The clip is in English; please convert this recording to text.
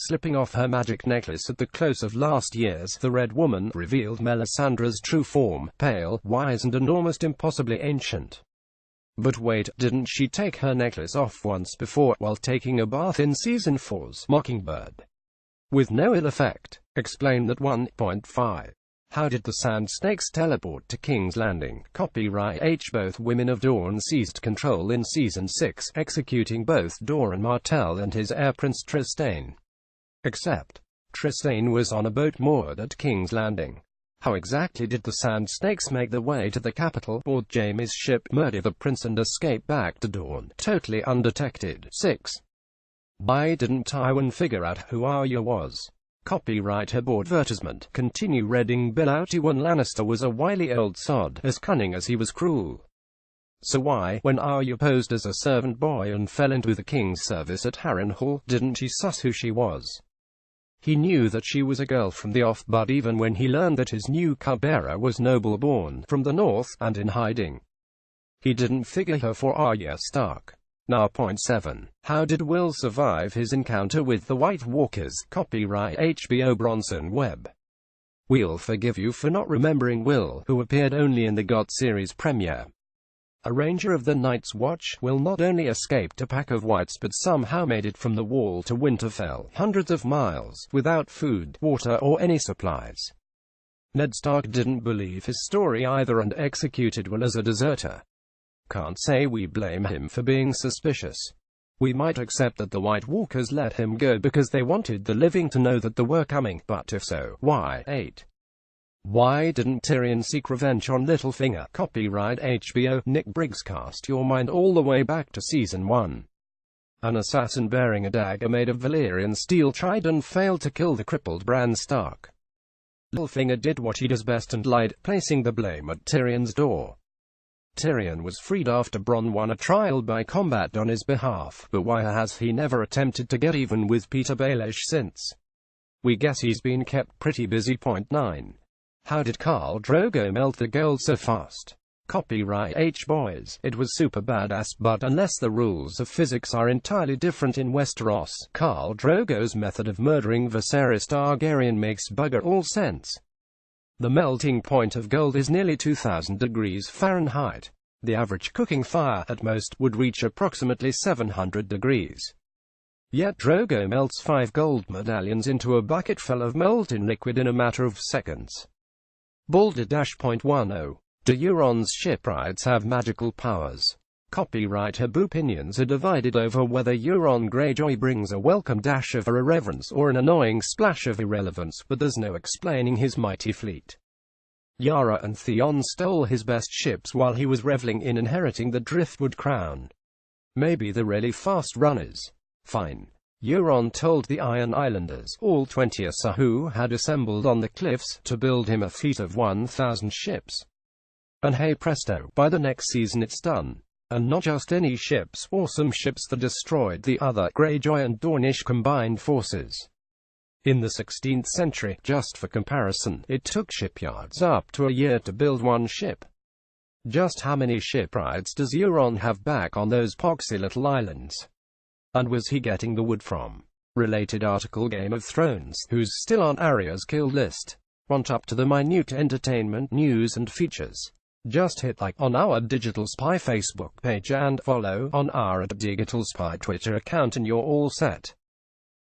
slipping off her magic necklace at the close of last year's The Red Woman revealed Melisandre's true form, pale, wizened and almost impossibly ancient. But wait, didn't she take her necklace off once before, while taking a bath in Season 4's Mockingbird? With no ill effect. Explain that. 1.5. How did the Sand Snakes teleport to King's Landing? Copyright H. Both women of Dorne seized control in Season 6, executing both Doran Martell and his heir Prince Trystane. Except, Trystane was on a boat moored at King's Landing. How exactly did the Sand Snakes make their way to the capital, board Jaime's ship, murder the prince and escape back to Dorne, totally undetected? 6. Why didn't Tywin figure out who Arya was? Copyright advertisement. Continue reading. Bill Tywin Lannister was a wily old sod, as cunning as he was cruel. So why, when Arya posed as a servant boy and fell into the king's service at Harrenhal, didn't he suss who she was? He knew that she was a girl from the off, but even when he learned that his new cupbearer was noble-born, from the north, and in hiding, he didn't figure her for Arya Stark. Now. 7. How did Will survive his encounter with the White Walkers? Copyright HBO Bronson Webb. We'll forgive you for not remembering Will, who appeared only in the GOT series premiere. A ranger of the Night's Watch, Will not only escaped a pack of whites but somehow made it from the Wall to Winterfell, hundreds of miles, without food, water or any supplies. Ned Stark didn't believe his story either and executed Will as a deserter. Can't say we blame him for being suspicious. We might accept that the White Walkers let him go because they wanted the living to know that they were coming, but if so, why? 8. Why didn't Tyrion seek revenge on Littlefinger? Copyright HBO. Nick Briggs. Cast your mind all the way back to Season 1. An assassin bearing a dagger made of Valyrian steel tried and failed to kill the crippled Bran Stark. Littlefinger did what he does best and lied, placing the blame at Tyrion's door. Tyrion was freed after Bronn won a trial by combat on his behalf, but why has he never attempted to get even with Peter Baelish since? We guess he's been kept pretty busy. 9. How did Khal Drogo melt the gold so fast? Copyright H. Boys. It was super badass, but unless the rules of physics are entirely different in Westeros, Khal Drogo's method of murdering Viserys Targaryen makes bugger all sense. The melting point of gold is nearly 2000 degrees Fahrenheit. The average cooking fire, at most, would reach approximately 700 degrees. Yet Drogo melts 5 gold medallions into a bucket full of molten liquid in a matter of seconds. Balder-10. Do Euron's shipwrights have magical powers? Copyright Habu. Opinions are divided over whether Euron Greyjoy brings a welcome dash of irreverence or an annoying splash of irrelevance, but there's no explaining his mighty fleet. Yara and Theon stole his best ships while he was reveling in inheriting the Driftwood crown. Maybe the really fast runners. Fine. Euron told the Iron Islanders, all 20 who had assembled on the cliffs, to build him a fleet of 1,000 ships. And hey presto, by the next season it's done. And not just any ships, awesome ships that destroyed the other Greyjoy and Dornish combined forces. In the 16th century, just for comparison, it took shipyards up to a year to build one ship. Just how many shipwrights does Euron have back on those poxy little islands? And was he getting the wood from? Related article. Game of Thrones, who's still on Arya's kill list. Want up to the minute entertainment news and features? Just hit like on our Digital Spy Facebook page and follow on our @Digital Spy Twitter account and you're all set.